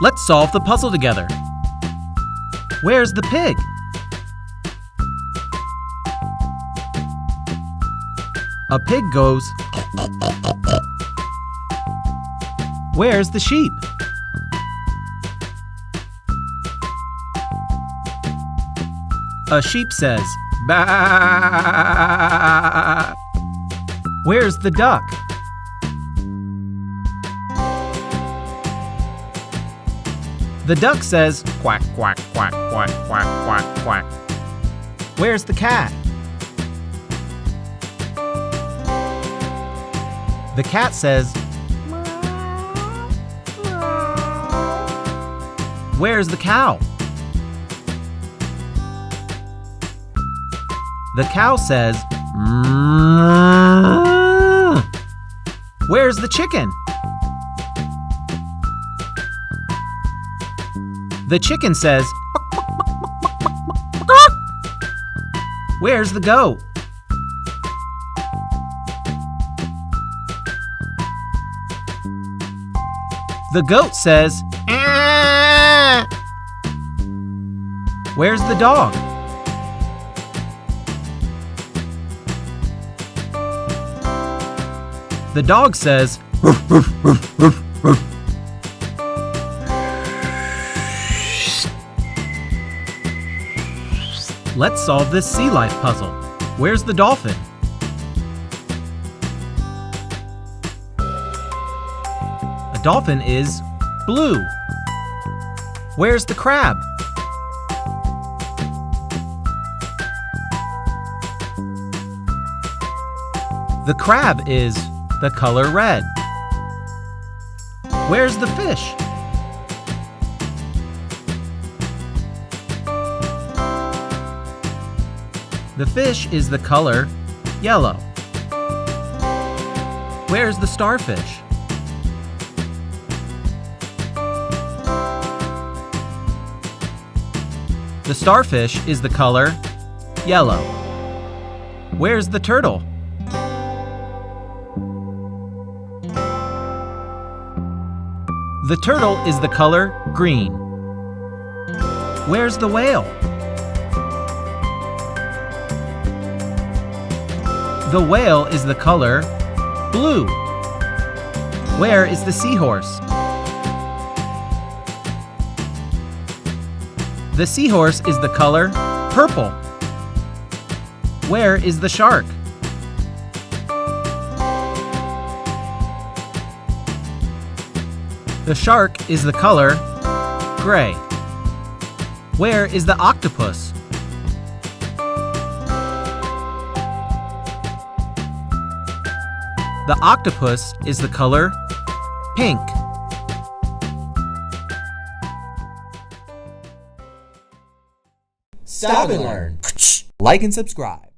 Let's solve the puzzle together. Where's the pig? A pig goes. Where's the sheep? A sheep says, "Baa." Where's the duck? The duck says, "Quack, quack, quack, quack, quack, quack, quack." Where's the cat? The cat says, "Where's the cow?" The cow says, "Moo." Where's the chicken? The chicken says, "Where's the goat?" The goat says, "Ah." Where's the dog? The dog says, "Ruff, ruff, ruff, ruff, ruff." Let's solve this sea life puzzle. Where's the dolphin? A dolphin is blue. Where's the crab? The crab is the color red. Where's the fish? The fish is the color yellow. Where's the starfish? The starfish is the color yellow. Where's the turtle? The turtle is the color green. Where's the whale? The whale is the color blue. Where is the seahorse? The seahorse is the color purple. Where is the shark? The shark is the color gray. Where is the octopus? The octopus is the color pink. Stop and learn. Like and subscribe.